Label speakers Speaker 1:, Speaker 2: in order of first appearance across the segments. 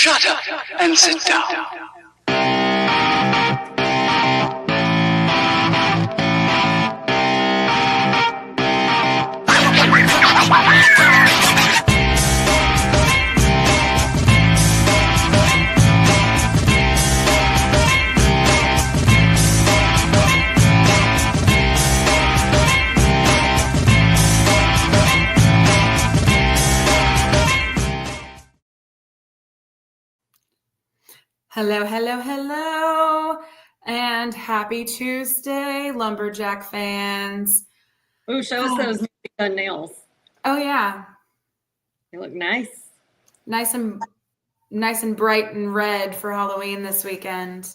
Speaker 1: Shut up and sit down.
Speaker 2: Hello, hello, hello, and happy Tuesday, Lumberjack fans.
Speaker 3: Oh, show us those done nails.
Speaker 2: Oh yeah,
Speaker 3: They look nice.
Speaker 2: nice and bright and red for Halloween this weekend.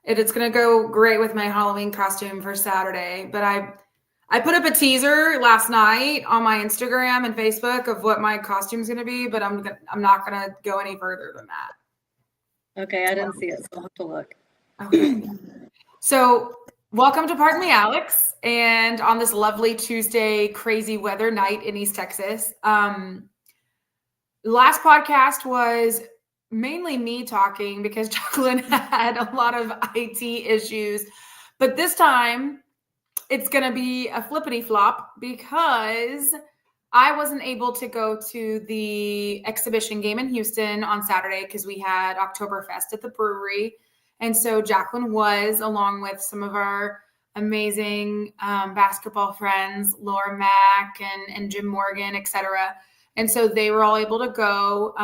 Speaker 2: It's gonna go great with my Halloween costume for Saturday. But I put up a teaser last night on my Instagram and Facebook of what my costume's gonna be, but I'm not gonna go any further than that.
Speaker 3: Okay, I didn't see it, so I'll have to look.
Speaker 2: Okay. So, welcome to Pardon Me, Alex. And on this lovely Tuesday, crazy weather night in East Texas. Last podcast was mainly me talking because Jaclyn had a lot of IT issues. But this time, it's going to be a flippity flop because I wasn't able to go to the exhibition game in Houston on Saturday because we had Oktoberfest at the brewery. And so Jaclyn was, along with some of our amazing basketball friends, Laura Mack and Jim Morgan, etc. And so they were all able to go.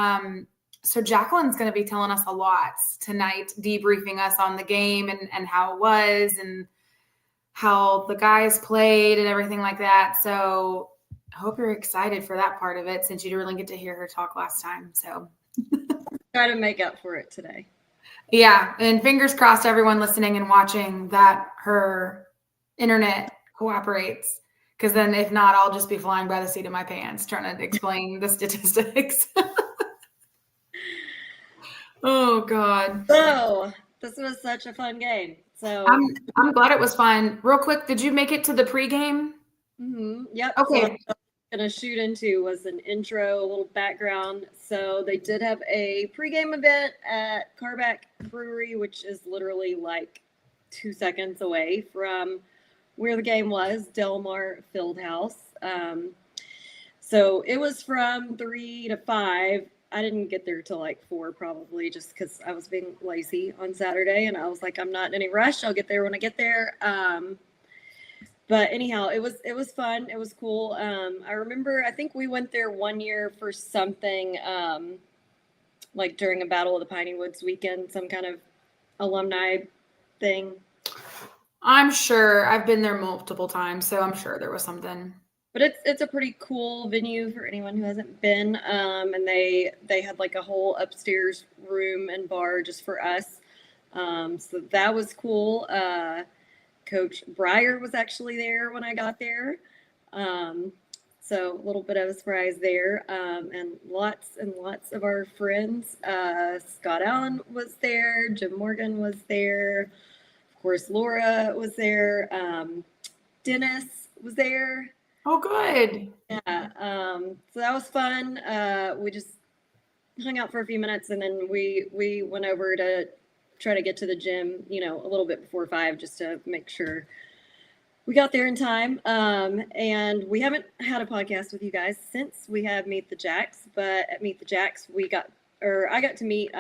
Speaker 2: So Jaclyn's going to be telling us a lot tonight, debriefing us on the game and how it was and how the guys played and everything like that. So I hope you're excited for that part of it since you didn't really get to hear her talk last time. So
Speaker 3: Try to make up for it today.
Speaker 2: Yeah, and fingers crossed everyone listening and watching that her internet cooperates, because then if not, I'll just be flying by the seat of my pants trying to explain the statistics. Oh God.
Speaker 3: So this was such a fun game. So
Speaker 2: I'm glad it was fun. Real quick, did you make it to the pregame?
Speaker 3: Yep.
Speaker 2: Okay.
Speaker 3: So gonna shoot into was an intro, a little background. So they did have a pregame event at Carback Brewery, which is literally like 2 seconds away from where the game was, Delmar Fieldhouse. So it was from 3 to 5. I didn't get there till like 4 probably just because I was being lazy on Saturday and I was like, I'm not in any rush. I'll get there when I get there. But anyhow, it was fun. It was cool. I remember, I think we went there one year for something like during a Battle of the Piney Woods weekend, some kind of alumni thing.
Speaker 2: I'm sure. I've been there multiple times, so I'm sure there was something.
Speaker 3: But it's a pretty cool venue for anyone who hasn't been. And they had like a whole upstairs room and bar just for us. So that was cool. Coach Breyer was actually there when I got there. So a little bit of a surprise there. And lots of our friends. Scott Allen was there. Jim Morgan was there. Of course, Laura was there. Dennis was there.
Speaker 2: Oh, good.
Speaker 3: Yeah. So that was fun. We just hung out for a few minutes and then we went over to try to get to the gym, a little bit before 5 just to make sure we got there in time. And we haven't had a podcast with you guys since we had Meet the Jacks, but at Meet the Jacks, I got to meet,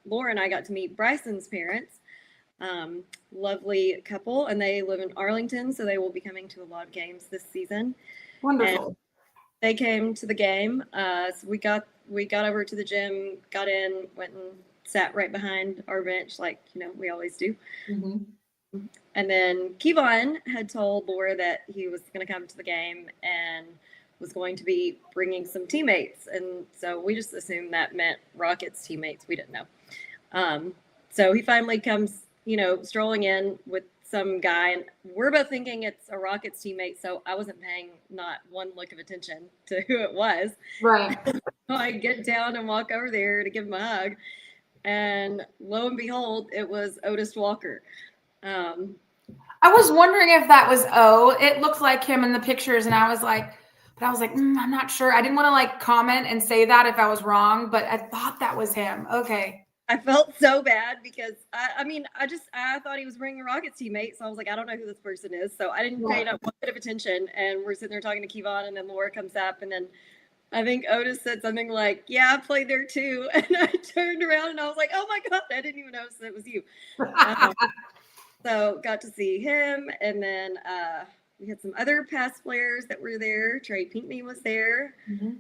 Speaker 3: Laura and I got to meet Bryson's parents. Lovely couple, and they live in Arlington, so they will be coming to a lot of games this season.
Speaker 2: Wonderful.
Speaker 3: And they came to the game. So we got over to the gym, got in, went and sat right behind our bench, like we always do. Mm-hmm. And then Kevon had told Laura that he was going to come to the game and was going to be bringing some teammates, and so we just assumed that meant Rockets teammates. We didn't know. So he finally comes, strolling in with some guy, and we're both thinking it's a Rockets teammate, so I wasn't paying not one look of attention to who it was.
Speaker 2: Right.
Speaker 3: So I get down and walk over there to give him a hug, and lo and behold, it was Otis Walker.
Speaker 2: I was wondering if that was O. It looked like him in the pictures, and I was like, But I was like, I'm not sure. I didn't want to like comment and say that if I was wrong, but I thought that was him. Okay.
Speaker 3: I felt so bad because I thought he was bringing a Rockets teammate. So I was like, I don't know who this person is. So I didn't pay one bit of attention. And we're sitting there talking to Kevon, and then Laura comes up, and then I think Otis said something like, yeah, I played there too. And I turned around and I was like, oh my God, I didn't even notice it was you. So got to see him. And then we had some other past players that were there. Trey Pinkney was there. Mm-hmm.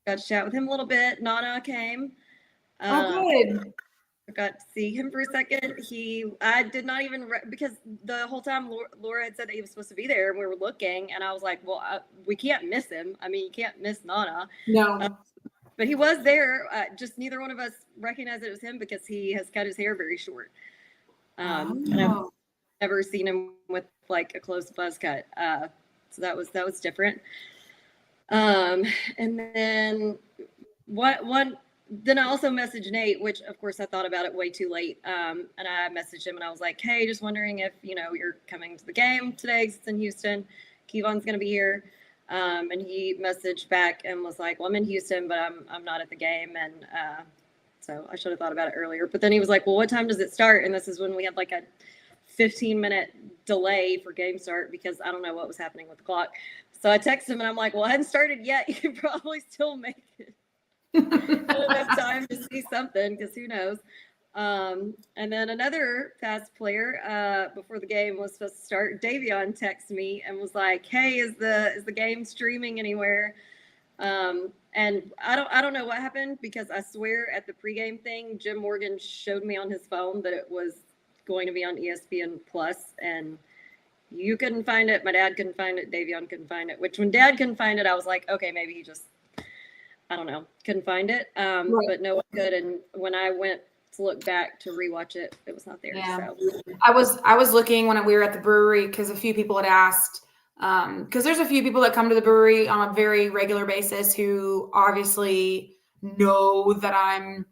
Speaker 3: Got to chat with him a little bit. Nana came.
Speaker 2: Good.
Speaker 3: I got to see him for a second. I did not even, because the whole time Laura had said that he was supposed to be there, and we were looking, and I was like, well, we can't miss him. I mean, you can't miss Nana.
Speaker 2: No.
Speaker 3: But he was there. Just neither one of us recognized it was him because he has cut his hair very short. And I've never seen him with like a close buzz cut. So that was different. And then then I also messaged Nate, which of course I thought about it way too late. And I messaged him and I was like, hey, just wondering if, you're coming to the game today because it's in Houston. Kevon's going to be here. And he messaged back and was like, well, I'm in Houston, but I'm not at the game. And so I should have thought about it earlier. But then he was like, well, what time does it start? And this is when we had like a 15-minute delay for game start because I don't know what was happening with the clock. So I texted him and I'm like, well, I hadn't started yet. You can probably still make it. Enough time to see something because who knows. And then another fast player before the game was supposed to start, Davion texted me and was like, hey, is the game streaming anywhere? And I don't know what happened because I swear at the pregame thing, Jim Morgan showed me on his phone that it was going to be on ESPN Plus, and you couldn't find it. My dad couldn't find it. Davion couldn't find it, which when Dad couldn't find it, I was like, okay, maybe he just, I don't know, couldn't find it. But no one could. And when I went to look back to rewatch it, it was not there.
Speaker 2: Yeah.
Speaker 3: So
Speaker 2: I was looking when we were at the brewery because a few people had asked, because there's a few people that come to the brewery on a very regular basis who obviously know that I'm,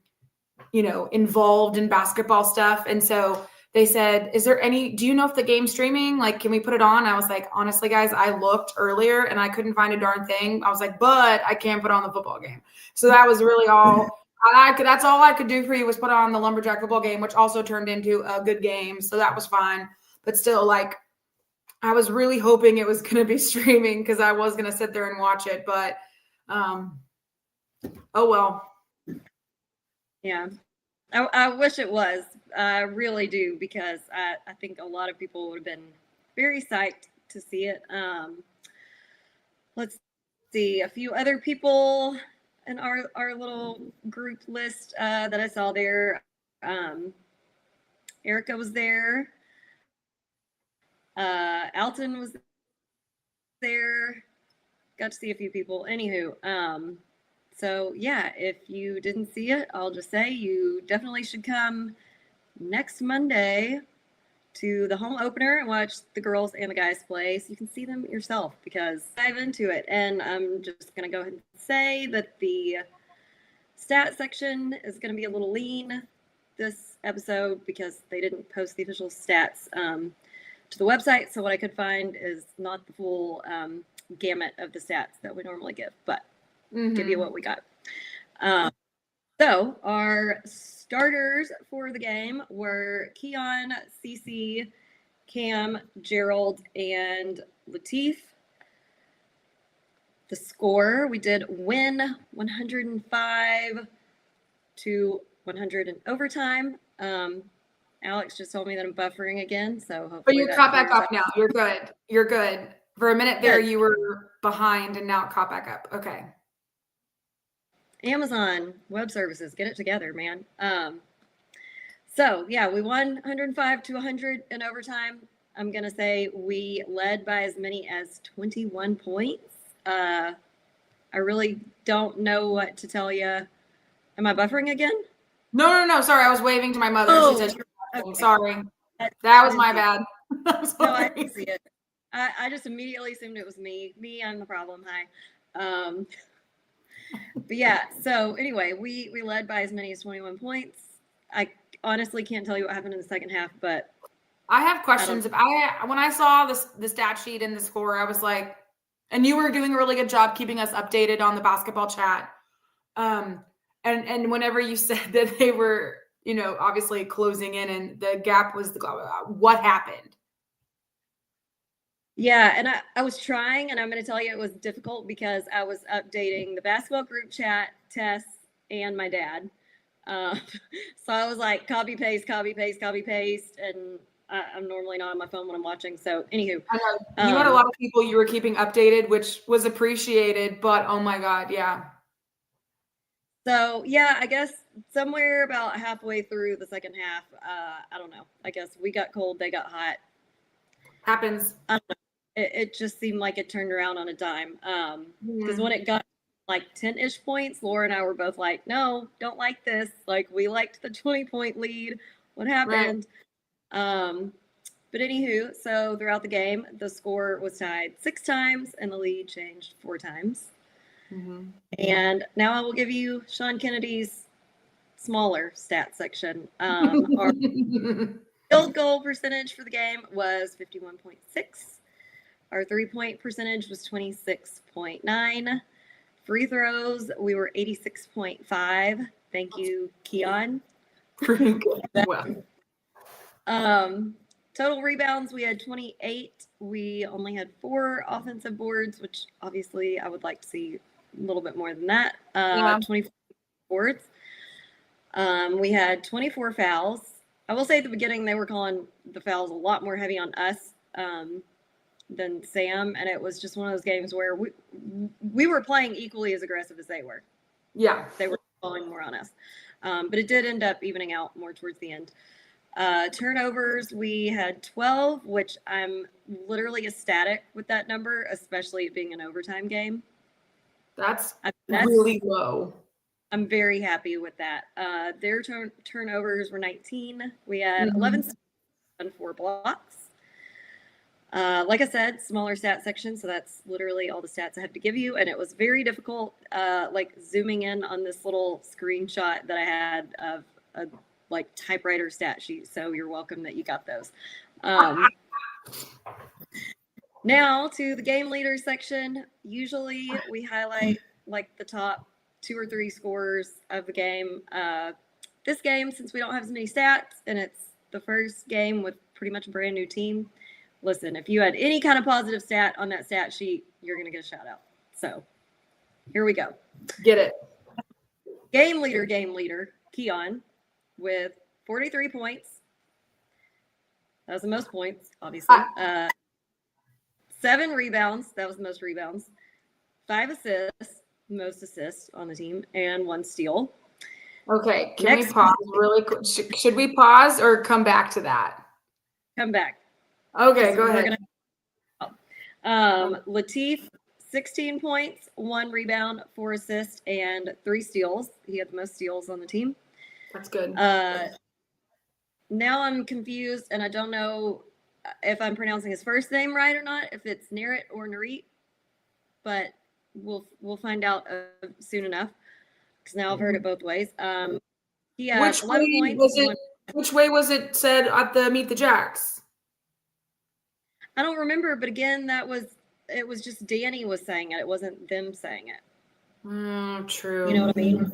Speaker 2: involved in basketball stuff. And so they said, do you know if the game's streaming? Like, can we put it on? I was like, honestly, guys, I looked earlier and I couldn't find a darn thing. I was like, but I can put on the football game. So that was really all that's all I could do for you was put on the Lumberjack football game, which also turned into a good game. So that was fine. But still, like, I was really hoping it was going to be streaming because I was going to sit there and watch it. But, oh, well.
Speaker 3: Yeah. I wish it was. I really do, because I think a lot of people would have been very psyched to see it. Let's see, a few other people in our little group list that I saw there. Erica was there. Alton was there. Got to see a few people. Anywho, so yeah, if you didn't see it, I'll just say you definitely should come next Monday to the home opener and watch the girls and the guys play so you can see them yourself, because dive into it. And I'm just going to go ahead and say that the stat section is going to be a little lean this episode because they didn't post the official stats to the website. So what I could find is not the full gamut of the stats that we normally give, but give you what we got. So our starters for the game were Keon, Cece, Cam, Gerald, and Latif. The score, we did win 105-100 in overtime. Alex just told me that I'm buffering again, so hopefully.
Speaker 2: But you're caught back up now. You're good. You're good. For a minute there, you were behind, and now it caught back up. Okay.
Speaker 3: Amazon Web Services, get it together, man. So yeah, we won 105-100 in overtime. I'm gonna say we led by as many as 21 points. I really don't know what to tell you. Am I buffering again?
Speaker 2: No. Sorry, I was waving to my mother.
Speaker 3: Oh,
Speaker 2: she said,
Speaker 3: okay.
Speaker 2: Sorry. That was my bad.
Speaker 3: No, I didn't see it. I just immediately assumed it was me. I'm the problem. Hi. But yeah, so anyway, we led by as many as 21 points. I honestly can't tell you what happened in the second half, but
Speaker 2: I have questions. When I saw the stat sheet and the score, I was like, And you were doing a really good job keeping us updated on the basketball chat. And whenever you said that they were, obviously closing in and the gap was what happened?
Speaker 3: Yeah, and I was trying, and I'm going to tell you it was difficult because I was updating the basketball group chat, Tess, and my dad. So I was like, copy, paste, and I'm normally not on my phone when I'm watching. So anywho.
Speaker 2: I know. You had a lot of people you were keeping updated, which was appreciated, but oh my God, yeah.
Speaker 3: So yeah, I guess somewhere about halfway through the second half, I don't know. I guess we got cold, they got hot.
Speaker 2: Happens.
Speaker 3: I don't know. It just seemed like it turned around on a dime. Because when it got like 10-ish points, Laura and I were both like, no, don't like this. Like, we liked the 20-point lead. What happened? Right. But anywho, so throughout the game, the score was tied 6 times and the lead changed 4 times. Mm-hmm. And now I will give you Sean Kennedy's smaller stat section. Our field goal percentage for the game was 51.6. Our 3-point percentage was 26.9. Free throws, we were 86.5. Thank you, Keon.
Speaker 2: Pretty good.
Speaker 3: Total rebounds, we had 28. We only had 4 offensive boards, which obviously I would like to see a little bit more than that. 24 boards. We had 24 fouls. I will say at the beginning they were calling the fouls a lot more heavy on us than Sam, and it was just one of those games where we were playing equally as aggressive as they were.
Speaker 2: Yeah.
Speaker 3: They were falling more on us. But it did end up evening out more towards the end. Turnovers, we had 12, which I'm literally ecstatic with that number, especially it being an overtime game.
Speaker 2: That's really low.
Speaker 3: I'm very happy with that. Their turnovers were 19. We had 11 and 4 blocks. Like I said, smaller stat section, so that's literally all the stats I have to give you. And it was very difficult, like zooming in on this little screenshot that I had of a typewriter stat sheet. So you're welcome that you got those. Now to the game leader section. Usually we highlight like the top 2 or 3 scorers of the game. This game, since we don't have as many stats and it's the first game with pretty much a brand new team, listen, if you had any kind of positive stat on that stat sheet, you're going to get a shout out. So here we go.
Speaker 2: Get it.
Speaker 3: Game leader, Keon, with 43 points. That was the most points, obviously. 7 rebounds. That was the most rebounds. 5 assists, most assists on the team, and 1 steal.
Speaker 2: Okay, can we pause really quick? Should we pause or come back to that?
Speaker 3: Come back.
Speaker 2: Okay, go ahead.
Speaker 3: Latif, 16 points, 1 rebound, 4 assists, and 3 steals. He had the most steals on the team.
Speaker 2: That's good.
Speaker 3: Now I'm confused, and I don't know if I'm pronouncing his first name right or not, if it's Narit or Narit, but we'll find out soon enough, because now I've heard it both ways. He had 11 points.
Speaker 2: Which way was it said at the Meet the Jacks?
Speaker 3: I don't remember, but again, it was just Danny was saying it. It wasn't them saying it.
Speaker 2: True.
Speaker 3: You know what I mean?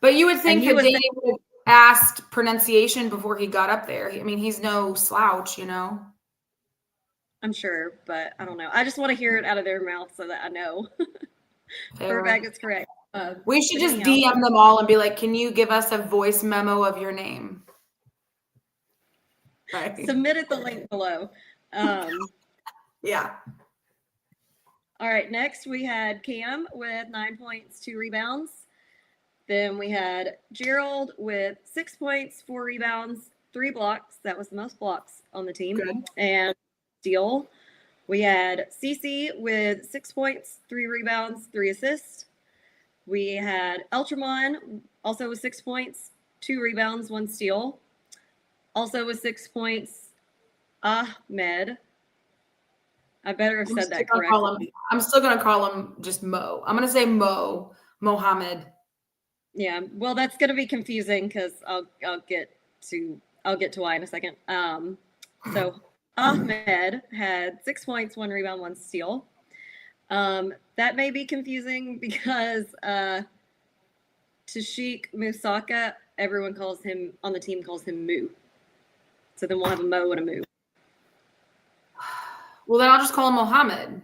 Speaker 2: But you would think that Danny would have asked pronunciation before he got up there. I mean, he's no slouch,
Speaker 3: I'm sure, but I don't know. I just want to hear it out of their mouth so that I know for a fact it's correct.
Speaker 2: We should just DM them all and be like, can you give us a voice memo of your name? Right.
Speaker 3: Submit at the link below.
Speaker 2: Yeah.
Speaker 3: All right. Next, we had Cam with 9 points, 2 rebounds. Then we had Gerald with 6 points, 4 rebounds, 3 blocks. That was the most blocks on the team.
Speaker 2: Good.
Speaker 3: And steal. We had Cece with 6 points, 3 rebounds, 3 assists. We had Eltramon also with 6 points, 2 rebounds, 1 steal. Also with 6 points, Ahmed. I better have said that correctly.
Speaker 2: I'm still going to call him just Mo. I'm going to say Mohammed.
Speaker 3: Yeah, well, that's going to be confusing because I'll get to why in a second. So Ahmed had 6 points, 1 rebound, 1 steal. That may be confusing because Tashik Musaka, everyone calls him on the team calls him Moo. So then we'll have a Mo and a Moo.
Speaker 2: Well, then I'll just call him Mohammed.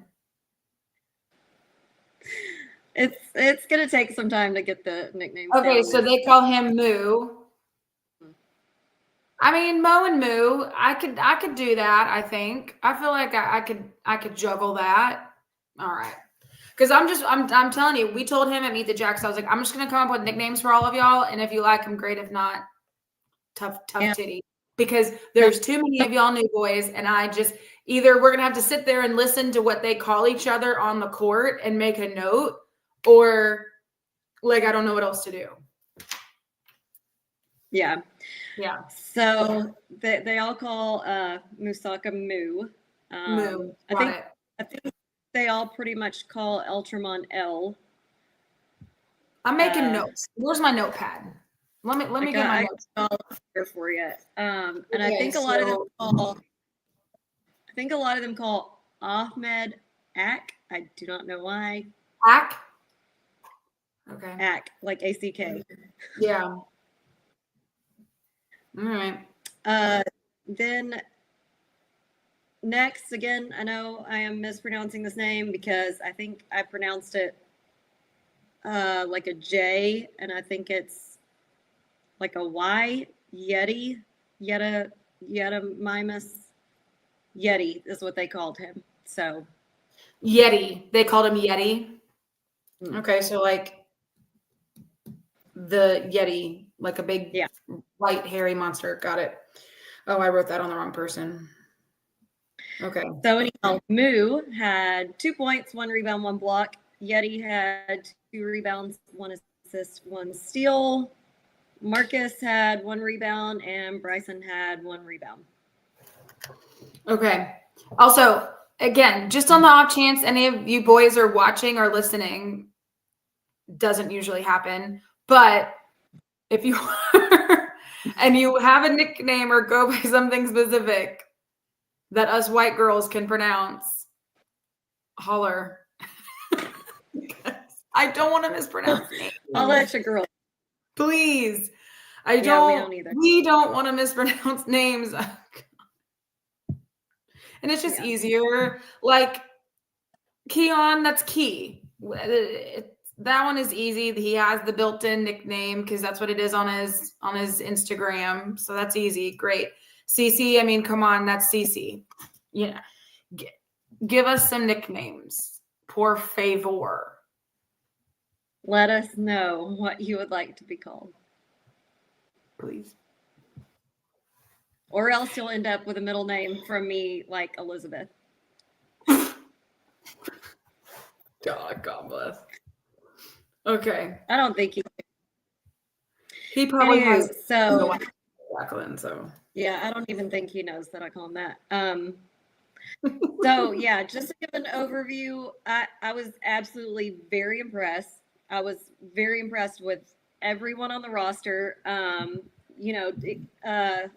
Speaker 3: It's gonna take some time to get the nickname.
Speaker 2: Okay, so they call him Moo. I mean, Mo and Moo, I could do that. I think. I feel like I could juggle that. All right, because I'm telling you, we told him at Meet the Jacks. I was like, I'm just gonna come up with nicknames for all of y'all, and if you like them, great. If not, tough titty. Because there's too many of y'all new boys, and I just either we're gonna have to sit there and listen to what they call each other on the court and make a note, or like I don't know what else to do.
Speaker 3: Yeah.
Speaker 2: Yeah.
Speaker 3: So they all call Musaka Moo.
Speaker 2: Moo.
Speaker 3: I think they all pretty much call Eltramon L.
Speaker 2: I'm making notes. Where's my notepad? Let me get my notes
Speaker 3: all here for you. And
Speaker 2: okay,
Speaker 3: I think a lot of them call Ahmed Ak. I do not know why.
Speaker 2: Ak. Okay.
Speaker 3: Ak, like ACK.
Speaker 2: Yeah. All right.
Speaker 3: Then next, again, I know I am mispronouncing this name because I think I pronounced it like a J, and I think it's like a Y. Yeti Mimus. Yeti is what they called him. So
Speaker 2: Yeti. They called him Yeti. Okay, so like the Yeti, like a big white hairy monster. Got it. Oh, I wrote that on the wrong person. Okay.
Speaker 3: So anyhow, Moo had 2 points, 1 rebound, 1 block. Yeti had 2 rebounds, 1 assist, 1 steal. Marcus had 1 rebound, and Bryson had 1 rebound.
Speaker 2: Okay. Also, again, just on the off chance any of you boys are watching or listening, doesn't usually happen, but if you and you have a nickname or go by something specific that us white girls can pronounce, holler. I don't want to mispronounce names.
Speaker 3: I'll let you girl.
Speaker 2: Please.
Speaker 3: We don't either.
Speaker 2: We don't want to mispronounce names. And it's just easier. Like Keon, that's Key. That one is easy. He has the built-in nickname because that's what it is on his Instagram. So that's easy. Great. Cece, I mean, come on, that's Cece. Yeah. Give us some nicknames. Por favor.
Speaker 3: Let us know what you would like to be called.
Speaker 2: Please.
Speaker 3: Or else you'll end up with a middle name from me like Elizabeth.
Speaker 2: God bless. Okay.
Speaker 3: I don't think
Speaker 2: he probably has
Speaker 3: so
Speaker 2: Jaclyn, so
Speaker 3: yeah, I don't even think he knows that I call him that. So yeah, just to give an overview, I was absolutely very impressed. I was very impressed with everyone on the roster.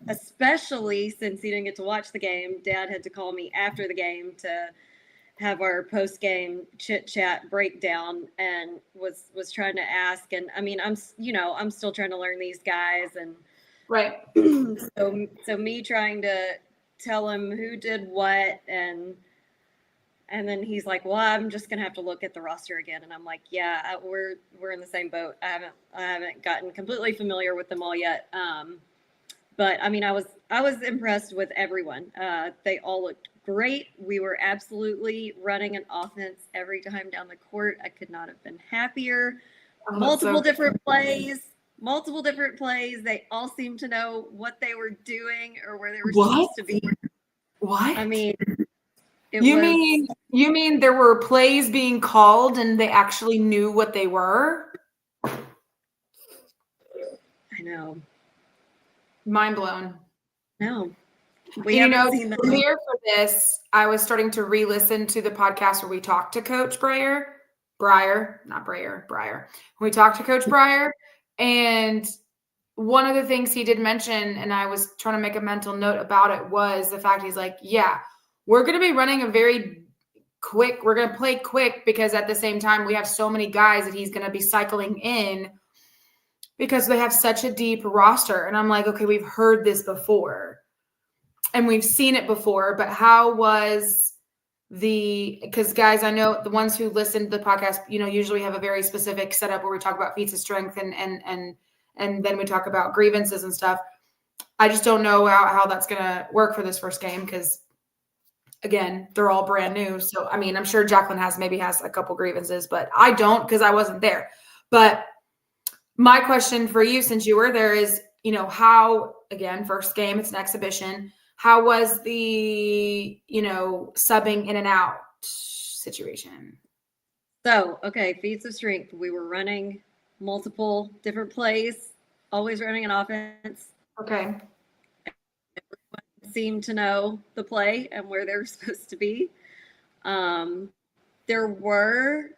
Speaker 3: Especially since he didn't get to watch the game, Dad had to call me after the game to have our post-game chit-chat breakdown, and was trying to ask. And I mean, I'm still trying to learn these guys, and
Speaker 2: right.
Speaker 3: So me trying to tell him who did what, and then he's like, well, I'm just gonna have to look at the roster again. And I'm like, yeah, we're in the same boat. I haven't gotten completely familiar with them all yet. But I mean, I was impressed with everyone. They all looked great. We were absolutely running an offense every time down the court. I could not have been happier. Multiple different plays. They all seemed to know what they were doing or where they were supposed to be.
Speaker 2: What?
Speaker 3: I mean,
Speaker 2: you mean there were plays being called and they actually knew what they were?
Speaker 3: I know.
Speaker 2: Mind blown.
Speaker 3: No.
Speaker 2: Here for this, I was starting to re-listen to the podcast where we talked to Coach Breyer. We talked to Coach Breyer, and one of the things he did mention, and I was trying to make a mental note about it, was the fact he's like, yeah, we're going to be running a very quick. We're going to play quick because at the same time, we have so many guys that he's going to be cycling in because they have such a deep roster. And I'm like, okay, we've heard this before and we've seen it before, but how was because guys, I know the ones who listen to the podcast, usually have a very specific setup where we talk about feats of strength and then we talk about grievances and stuff. I just don't know how that's going to work for this first game because, again, they're all brand new. So, I mean, I'm sure Jaclyn maybe has a couple grievances, but I don't because I wasn't there. But my question for you, since you were there, is, how, again, first game, it's an exhibition. How was the, subbing in and out situation?
Speaker 3: So, okay, feats of strength. We were running multiple different plays, always running an offense.
Speaker 2: Okay.
Speaker 3: Everyone seemed to know the play and where they were supposed to be. There were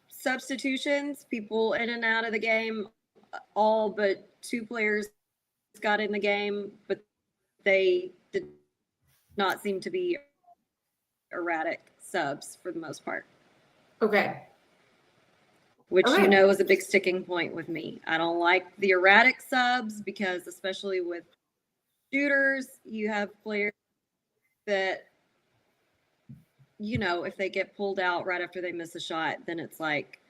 Speaker 3: substitutions, people in and out of the game. All but 2 players got in the game, but they did not seem to be erratic subs for the most part.
Speaker 2: Okay.
Speaker 3: Which is a big sticking point with me. I don't like the erratic subs because, especially with shooters, you have players that, if they get pulled out right after they miss a shot, then it's like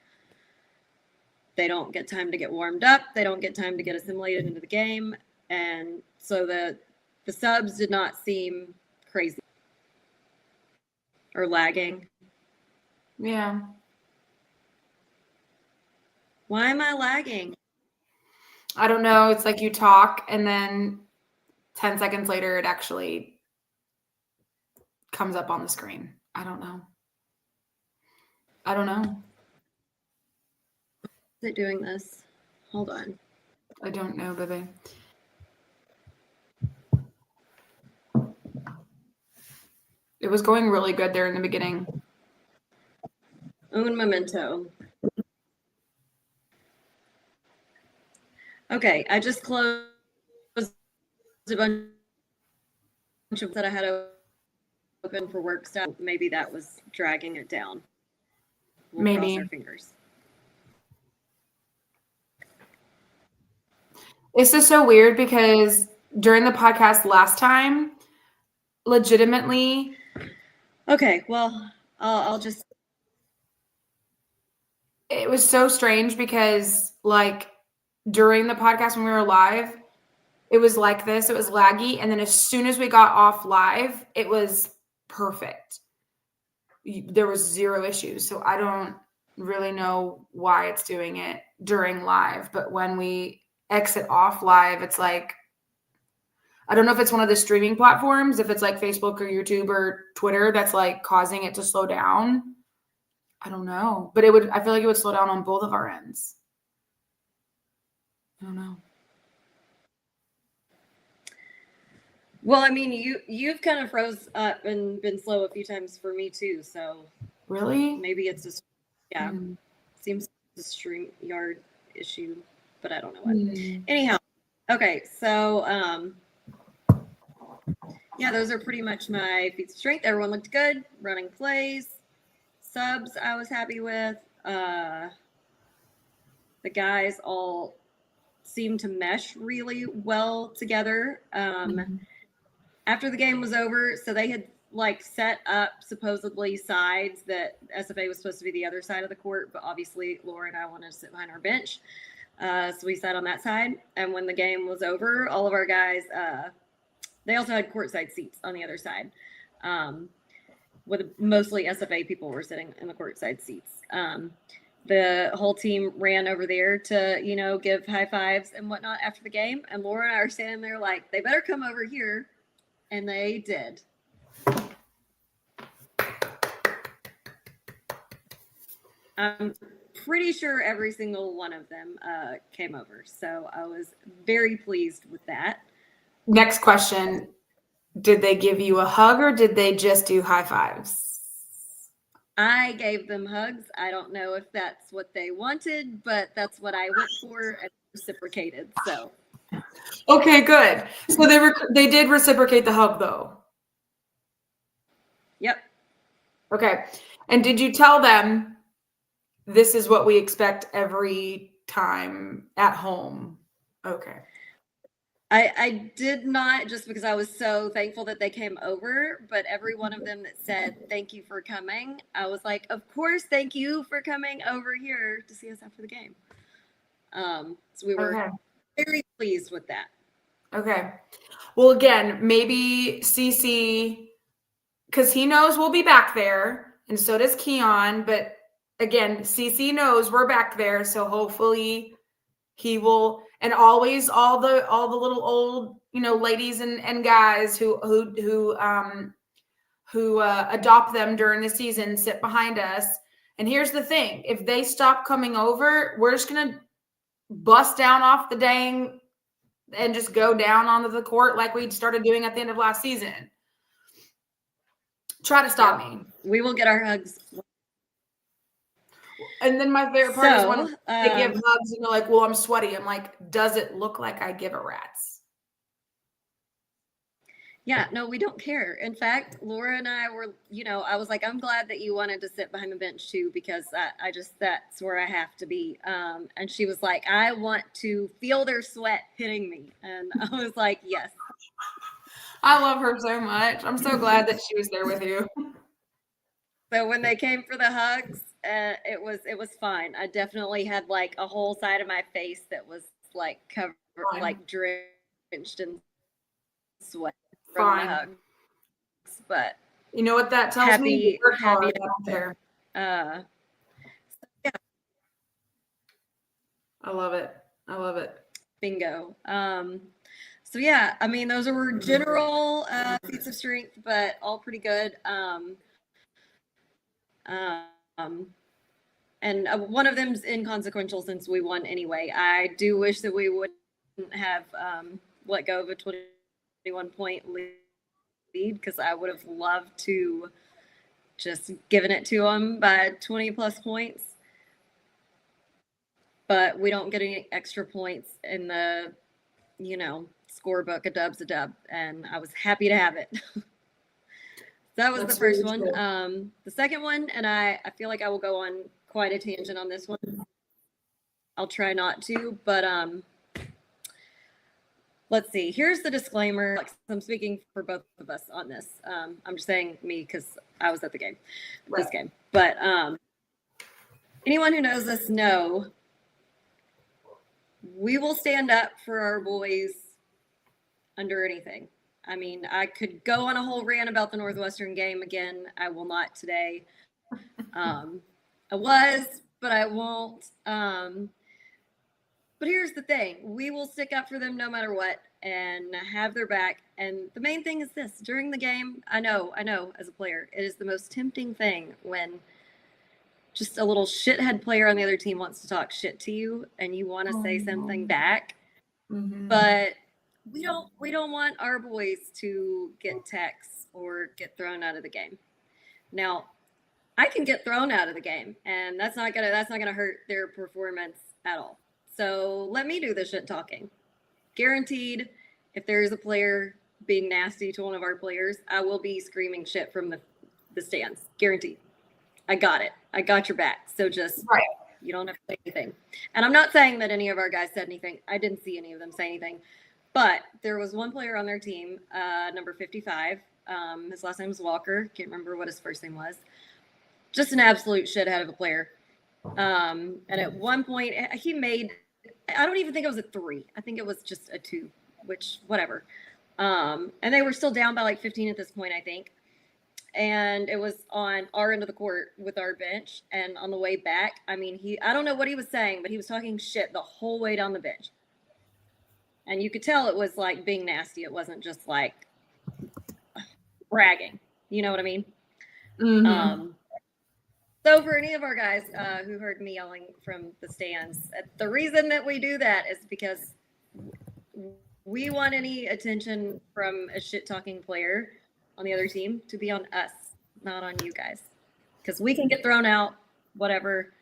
Speaker 3: they don't get time to get warmed up. They don't get time to get assimilated into the game. And so the subs did not seem crazy or lagging.
Speaker 2: Yeah.
Speaker 3: Why am I lagging?
Speaker 2: I don't know. It's like you talk and then 10 seconds later, it actually comes up on the screen. I don't know.
Speaker 3: Is it doing this? Hold on.
Speaker 2: I don't know, baby. It was going really good there in the beginning.
Speaker 3: Un momento. Okay, I just closed a bunch of that I had open for work stuff. Maybe that was dragging it down. We'll cross our fingers.
Speaker 2: This is so weird because during the podcast last time, legitimately.
Speaker 3: Okay, well, I'll just.
Speaker 2: It was so strange because, like, during the podcast when we were live, it was like this. It was laggy. And then as soon as we got off live, it was perfect. There was 0 issues. So I don't really know why it's doing it during live. But when we exit off live, it's like, I don't know if it's one of the streaming platforms, if it's like Facebook or YouTube or Twitter that's like causing it to slow down. I don't know. But I feel like it would slow down on both of our ends. I don't know.
Speaker 3: Well, I mean, you've kind of froze up and been slow a few times for me too. So
Speaker 2: really,
Speaker 3: maybe it's just seems a StreamYard issue, but I don't know what. Anyhow, okay, so yeah, those are pretty much my feats of strength. Everyone looked good. Running plays, subs, I was happy with. The guys all seemed to mesh really well together. After the game was over, so they had like set up supposedly sides that SFA was supposed to be the other side of the court, but obviously Laura and I wanted to sit behind our bench. So we sat on that side. And when the game was over, all of our guys, they also had courtside seats on the other side. With mostly SFA people were sitting in the courtside seats. The whole team ran over there to, give high fives and whatnot after the game. And Laura and I are standing there like, they better come over here. And they did. I'm pretty sure every single one of them came over. So I was very pleased with that.
Speaker 2: Next question. Did they give you a hug or did they just do high fives?
Speaker 3: I gave them hugs. I don't know if that's what they wanted, but that's what I went for and reciprocated. So.
Speaker 2: Okay, good. So they did reciprocate the hug though.
Speaker 3: Yep.
Speaker 2: Okay. And did you tell them this is what we expect every time at home? Okay.
Speaker 3: I did not, just because I was so thankful that they came over, but every one of them that said thank you for coming, I was like, of course, thank you for coming over here to see us after the game. So we were very pleased with that.
Speaker 2: Okay. Well, again, maybe CC, because he knows we'll be back there, and so does Keon. But again, CC knows we're back there, so hopefully he will. And always, all the little old, ladies and guys who adopt them during the season sit behind us. And here's the thing: if they stop coming over, we're just gonna bust down off the dang and just go down onto the court like we started doing at the end of last season. Try to stop me.
Speaker 3: We will get our hugs.
Speaker 2: And then my favorite part is when they give hugs and they're like, well, I'm sweaty. I'm like, does it look like I give a rat's?
Speaker 3: Yeah, no, we don't care. In fact, Laura and I were, I was like, I'm glad that you wanted to sit behind the bench too, because that's where I have to be. And she was like, I want to feel their sweat hitting me. And I was like, yes.
Speaker 2: I love her so much. I'm so glad that she was there with you.
Speaker 3: So when they came for the hugs, it was fine. I definitely had like a whole side of my face that was like covered, like drenched in sweat from the hugs. But
Speaker 2: you know what that tells me? Happy. I don't care.
Speaker 3: Yeah.
Speaker 2: I love it.
Speaker 3: Bingo. So yeah, I mean, those are general feats of strength, but all pretty good. And one of them's inconsequential since we won anyway. I do wish that we wouldn't have let go of a 21-point lead, because I would have loved to just given it to them by 20 plus points. But we don't get any extra points in the, scorebook. A dub's a dub, and I was happy to have it. That was the first one. The second one, and I feel like I will go on quite a tangent on this one. I'll try not to, but let's see. Here's the disclaimer. I'm speaking for both of us on this. I'm just saying me because I was at the game, this game. But anyone who knows us know we will stand up for our boys under anything. I mean, I could go on a whole rant about the Northwestern game again. I will not today. I was, but I won't. But here's the thing. We will stick up for them no matter what and have their back. And the main thing is this. During the game, I know, as a player, it is the most tempting thing when just a little shithead player on the other team wants to talk shit to you and you want to say something back. Mm-hmm. But we don't want our boys to get texts or get thrown out of the game. Now, I can get thrown out of the game, and that's not gonna hurt their performance at all. So let me do the shit talking. Guaranteed, if there is a player being nasty to one of our players, I will be screaming shit from the stands. Guaranteed. I got it. I got your back. So just you don't have to say anything. And I'm not saying that any of our guys said anything. I didn't see any of them say anything. But there was one player on their team, number 55. His last name was Walker. Can't remember what his first name was. Just an absolute shithead of a player. And at one point, he made, I don't even think it was a 3. I think it was just a 2, which, whatever. And they were still down by like 15 at this point, I think. And it was on our end of the court with our bench. And on the way back, I mean, I don't know what he was saying, but he was talking shit the whole way down the bench. And you could tell it was like being nasty. It wasn't just like bragging. You know what I mean? Mm-hmm. So for any of our guys who heard me yelling from the stands, the reason that we do that is because we want any attention from a shit-talking player on the other team to be on us, not on you guys. Because we can get thrown out, whatever.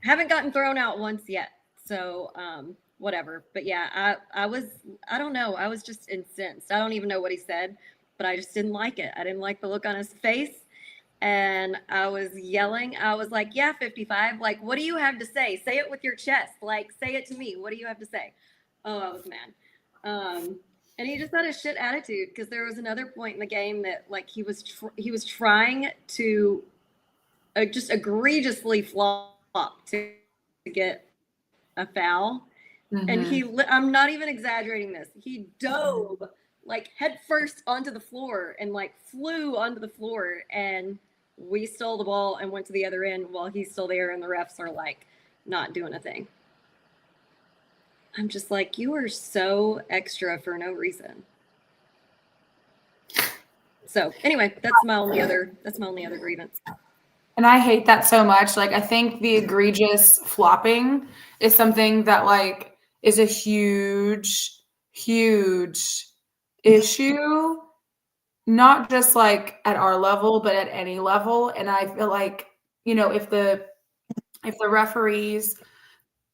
Speaker 3: Haven't gotten thrown out once yet. So, whatever. But yeah, I don't know. I was just incensed. I don't even know what he said, but I just didn't like it. I didn't like the look on his face. and I was yelling. I was like, yeah, 55. Like, what do you have to say? Say it with your chest. Like, say it to me. What do you have to say? Oh, I was mad. And he just had a shit attitude because there was another point in the game that like he was trying to just egregiously flop to get a foul. And I'm not even exaggerating this. He dove like head first onto the floor and like flew onto the floor, and we stole the ball and went to the other end while he's still there, and the refs are like not doing a thing. I'm just like, you are so extra for no reason. So anyway, that's my only other grievance.
Speaker 2: And I hate that so much. Like, I think the egregious flopping is something that like is a huge, huge issue, not just like at our level, but at any level. And I feel like, you know, if the referees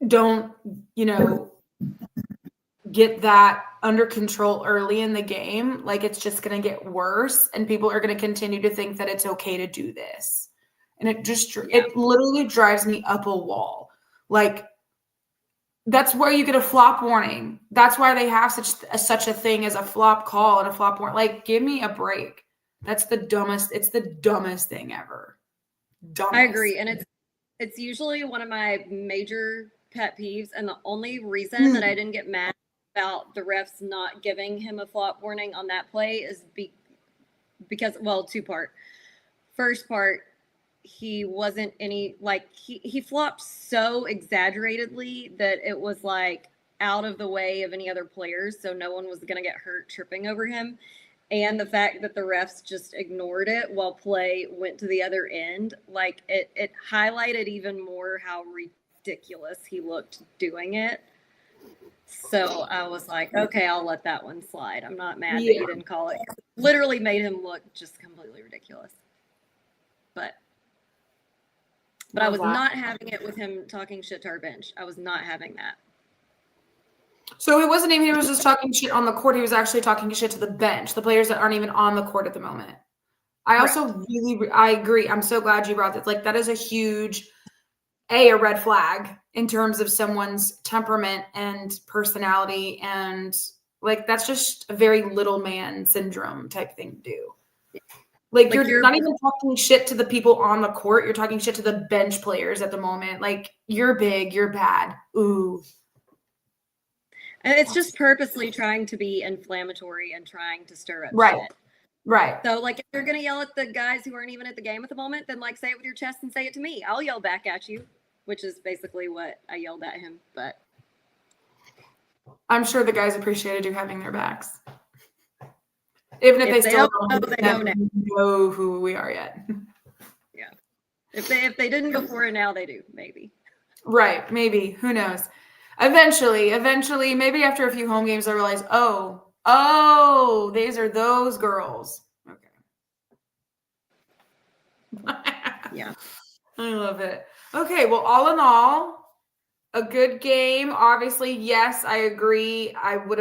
Speaker 2: don't, you know, get that under control early in the game, like it's just going to get worse, and people are going to continue to think that it's okay to do this. And it literally drives me up a wall. Like, that's where you get a flop warning. That's why they have such a thing as a flop call and a flop warning. Like, give me a break. It's the dumbest thing ever. Dumbest.
Speaker 3: I agree. And it's usually one of my major pet peeves. And the only reason that I didn't get mad about the refs not giving him a flop warning on that play is because, well, two-part. First part, he wasn't he flopped so exaggeratedly that it was like out of the way of any other players, so no one was going to get hurt tripping over him. And the fact that the refs just ignored it while play went to the other end, like it highlighted even more how ridiculous he looked doing it. So I was like, okay, I'll let that one slide. I'm not mad that he didn't call it. It literally made him look just completely ridiculous. But I was not having it with him talking shit to our bench. I was not having that.
Speaker 2: So it wasn't even he was just talking shit on the court. He was actually talking shit to the bench, the players that aren't even on the court at the moment. I also I agree. I'm so glad you brought this. Like, that is a huge, a red flag in terms of someone's temperament and personality. And like, that's just a very little man syndrome type thing to do. Like you're not even talking shit to the people on the court. You're talking shit to the bench players at the moment. Like, you're big, you're bad. Ooh.
Speaker 3: And it's just purposely trying to be inflammatory and trying to stir up shit.
Speaker 2: Right.
Speaker 3: So, like, if you're going to yell at the guys who aren't even at the game at the moment, then, like, say it with your chest and say it to me. I'll yell back at you, which is basically what I yelled at him. But
Speaker 2: I'm sure the guys appreciated you having their backs. Even if they still don't know who we are yet.
Speaker 3: Yeah. If they didn't before, now they do, maybe.
Speaker 2: Right. Maybe. Who knows? Eventually, maybe after a few home games, I realize, oh, these are those girls. Okay.
Speaker 3: Yeah.
Speaker 2: I love it. Okay. Well, all in all, a good game. Obviously, yes, I agree. I would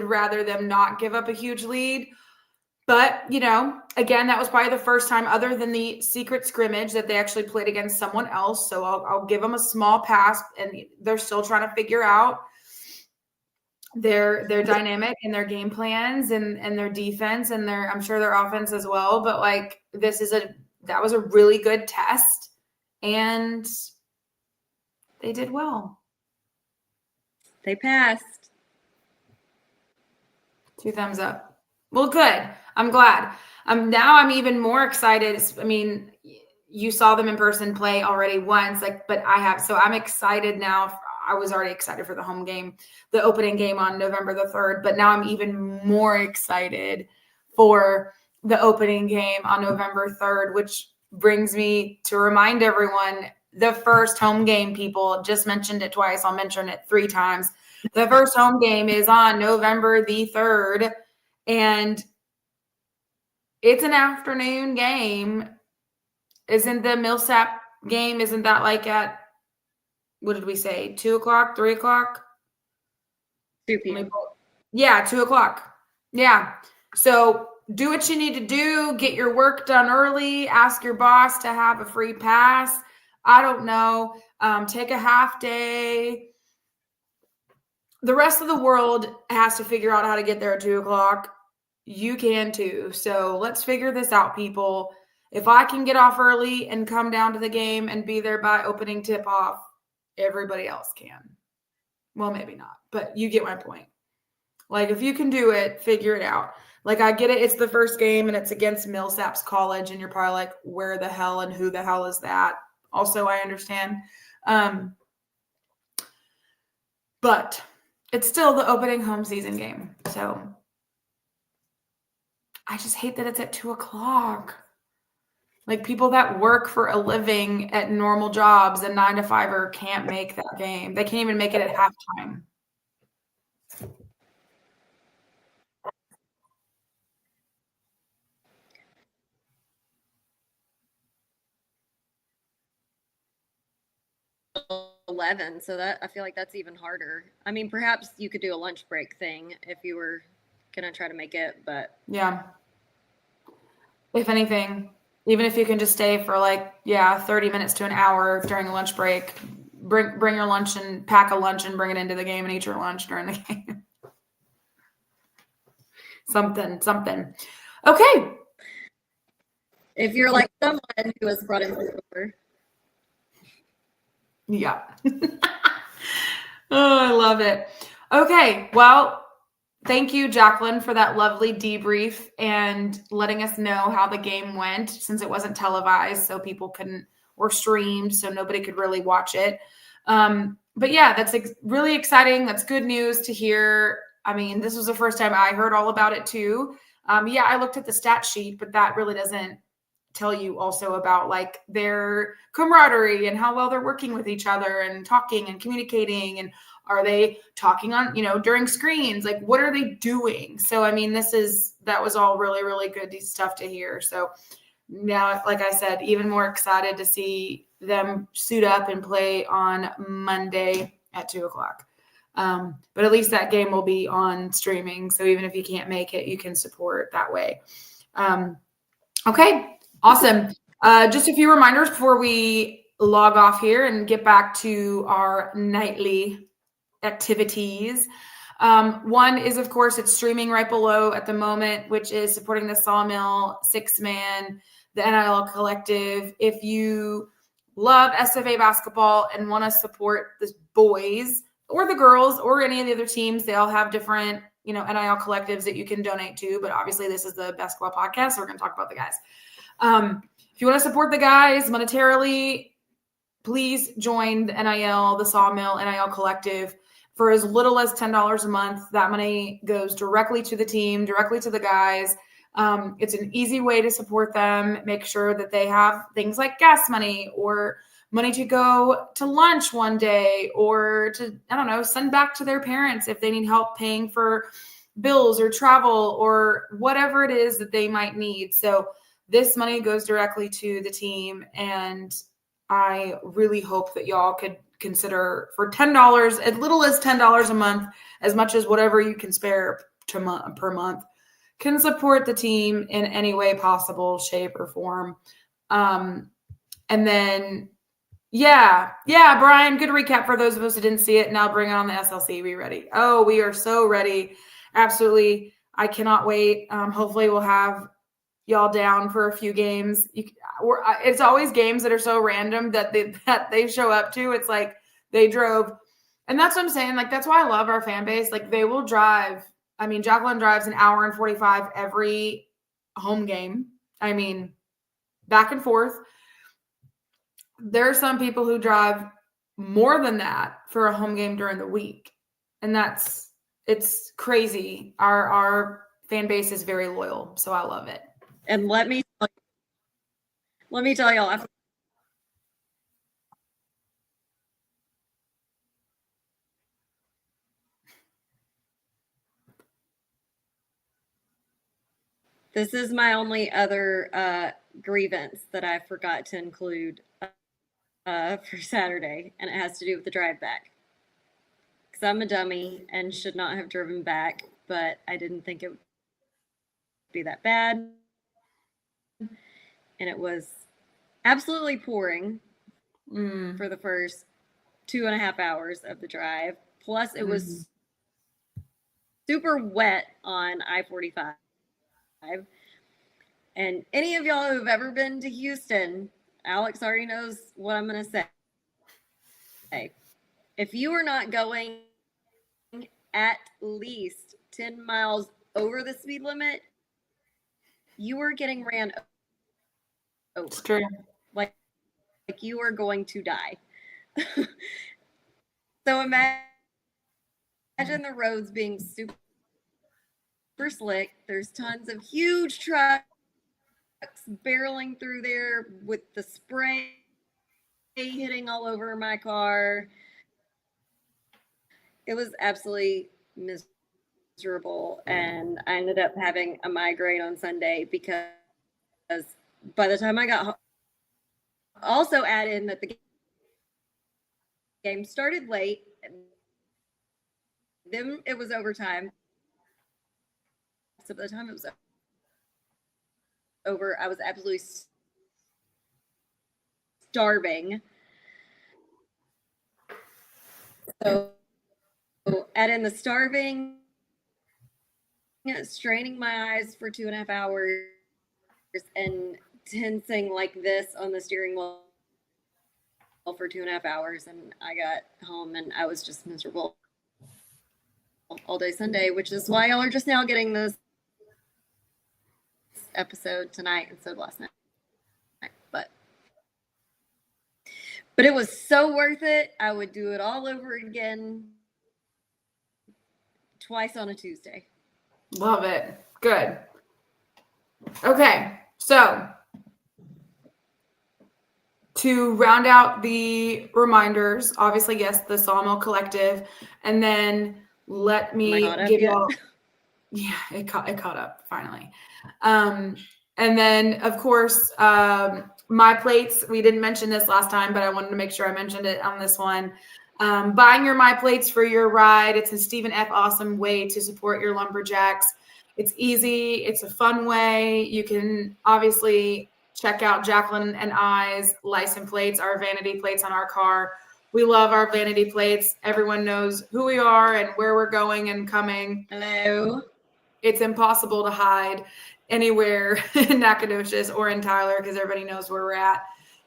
Speaker 2: rather them not give up a huge lead. But, you know, again, that was probably the first time other than the secret scrimmage that they actually played against someone else. So I'll give them a small pass, and they're still trying to figure out their dynamic and their game plans and their defense and I'm sure their offense as well. But like, that was a really good test, and they did well.
Speaker 3: They passed.
Speaker 2: 2 thumbs up. Well, good. I'm glad. Now I'm even more excited. I mean, you saw them in person play already once, but I have. So I'm excited now. I was already excited for the home game, the opening game on November the 3rd, but now I'm even more excited for the opening game on November 3rd, which brings me to remind everyone, the first home game, people just mentioned it twice. I'll mention it 3 times. The first home game is on November the 3rd, and it's an afternoon game. Isn't the Millsap game, isn't that like at, what did we say, 2 o'clock, 3 o'clock?
Speaker 3: 2 p.m.
Speaker 2: Yeah, 2 o'clock. Yeah. So do what you need to do, get your work done early, ask your boss to have a free pass. I don't know. Take a half day. The rest of the world has to figure out how to get there at 2:00. You can too. So let's figure this out, people. If I can get off early and come down to the game and be there by opening tip off, everybody else can. Well, maybe not, but you get my point. Like, if you can do it, figure it out. Like, I get it. It's the first game and it's against Millsaps College. And you're probably like, where the hell and who the hell is that? Also, I understand. But it's still the opening home season game. So I just hate that it's at 2:00. Like, people that work for a living at normal jobs, a 9-to-5er, can't make that game. They can't even make it at halftime.
Speaker 3: $11, so that I feel like that's even harder. I mean, perhaps you could do a lunch break thing if you were gonna try to make it, but
Speaker 2: yeah. If anything, even if you can just stay for 30 minutes to an hour during a lunch break, bring your lunch and pack a lunch and bring it into the game and eat your lunch during the game. Something. Okay.
Speaker 3: If you're like someone who was brought in before.
Speaker 2: Yeah. Oh, I love it. Okay. Well, thank you, Jaclyn, for that lovely debrief and letting us know how the game went, since it wasn't televised, so people couldn't, or streamed, so nobody could really watch it. But yeah, that's really exciting. That's good news to hear. I mean, this was the first time I heard all about it too. Yeah, I looked at the stat sheet, but that really doesn't tell you also about like their camaraderie and how well they're working with each other and talking and communicating, and are they talking on, during screens, like what are they doing? So I mean, that was all really, really good stuff to hear. So now, like I said, even more excited to see them suit up and play on Monday at 2:00. But at least that game will be on streaming, so even if you can't make it, you can support that way. Okay. Awesome. Just a few reminders before we log off here and get back to our nightly activities. One is, of course, it's streaming right below at the moment, which is supporting the Sawmill, Six Man, the NIL Collective. If you love SFA basketball and want to support the boys or the girls or any of the other teams, they all have different, NIL collectives that you can donate to. But obviously, this is the basketball podcast, so we're going to talk about the guys. If you want to support the guys monetarily, please join the NIL, the Sawmill NIL Collective, for as little as $10 a month. That money goes directly to the team, directly to the guys. It's an easy way to support them. Make sure that they have things like gas money or money to go to lunch one day, or to, send back to their parents if they need help paying for bills or travel or whatever it is that they might need. So this money goes directly to the team, and I really hope that y'all could consider, for $10, as little as $10 a month, as much as whatever you can spare per month, can support the team in any way possible, shape, or form. And then, Brian, good recap for those of us who didn't see it. Now bring on the SLC. We ready? Oh, we are so ready. Absolutely. I cannot wait. Hopefully we'll have y'all down for a few games. It's always games that are so random that they show up to. It's like they drove, and that's what I'm saying. Like, that's why I love our fan base. Like, they will drive. I mean, Jaclyn drives an hour and 45 every home game. I mean, back and forth. There are some people who drive more than that for a home game during the week, and it's crazy. Our fan base is very loyal, so I love it.
Speaker 3: And let me tell y'all, this is my only other grievance that I forgot to include for Saturday, and it has to do with the drive back. Because I'm a dummy and should not have driven back, but I didn't think it be that bad. And it was absolutely pouring for the first 2.5 hours of the drive. Plus, it was super wet on I-45. And any of y'all who've ever been to Houston, Alex already knows what I'm going to say. If you are not going at least 10 miles over the speed limit, you are getting ran over.
Speaker 2: It's true.
Speaker 3: Like you are going to die. So imagine the roads being super slick. There's tons of huge trucks barreling through there with the spray hitting all over my car. It was absolutely miserable, and I ended up having a migraine on Sunday because by the time I got home, also add in that the game started late, then it was overtime. So by the time it was over, I was absolutely starving. So add in the starving, straining my eyes for 2.5 hours, and tensing like this on the steering wheel for 2.5 hours. And I got home and I was just miserable all day Sunday, which is why y'all are just now getting this episode tonight instead of last night. But it was so worth it. I would do it all over again twice on a Tuesday.
Speaker 2: Love it. Good. Okay. So to round out the reminders, obviously, yes, the Sawmill Collective. And then let me give y'all. Yeah, it caught up finally. And then, of course, My Plates. We didn't mention this last time, but I wanted to make sure I mentioned it on this one. Buying your My Plates for your ride. It's a Stephen F. Awesome way to support your lumberjacks. It's easy. It's a fun way. You can obviously check out Jaclyn and I's license plates, our vanity plates on our car. We love our vanity plates. Everyone knows who we are and where we're going and coming.
Speaker 3: Hello.
Speaker 2: It's impossible to hide anywhere in Nacogdoches or in Tyler because everybody knows where we're at.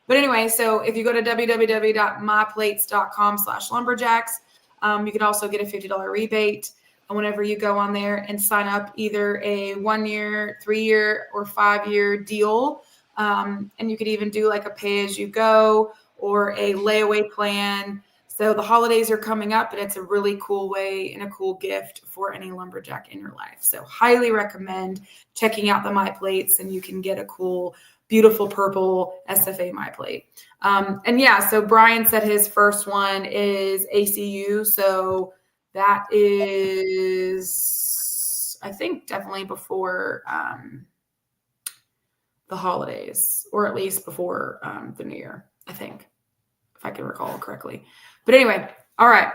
Speaker 2: But anyway, so if you go to www.myplates.com/lumberjacks, you can also get a $50 rebate whenever you go on there and sign up either a 1-year, 3-year, or 5-year deal. And you could even do like a pay-as-you-go or a layaway plan. So the holidays are coming up, and it's a really cool way and a cool gift for any lumberjack in your life. So highly recommend checking out the My Plates, and you can get a cool, beautiful purple SFA My Plate. And yeah, so Brian said his first one is ACU. So that is, I think, definitely before the holidays, or at least before the new year, I think, if I can recall correctly. But anyway, all right.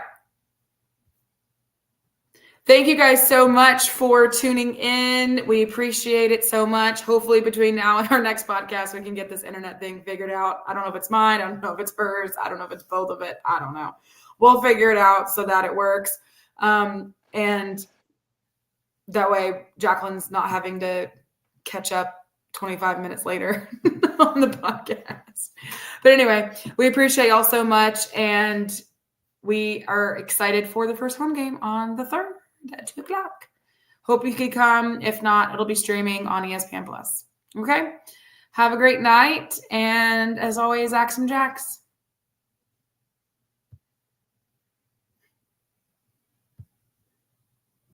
Speaker 2: Thank you guys so much for tuning in. We appreciate it so much. Hopefully between now and our next podcast, we can get this internet thing figured out. I don't know if it's mine. I don't know if it's hers. I don't know if it's both of it. I don't know. We'll figure it out so that it works. And that way Jaclyn's not having to catch up 25 minutes later on the podcast. But anyway, we appreciate y'all so much, and we are excited for the first home game on the 3rd at 2 o'clock. Hope you could come. If not, it'll be streaming on ESPN+. Okay? Have a great night, and as always, act some jacks.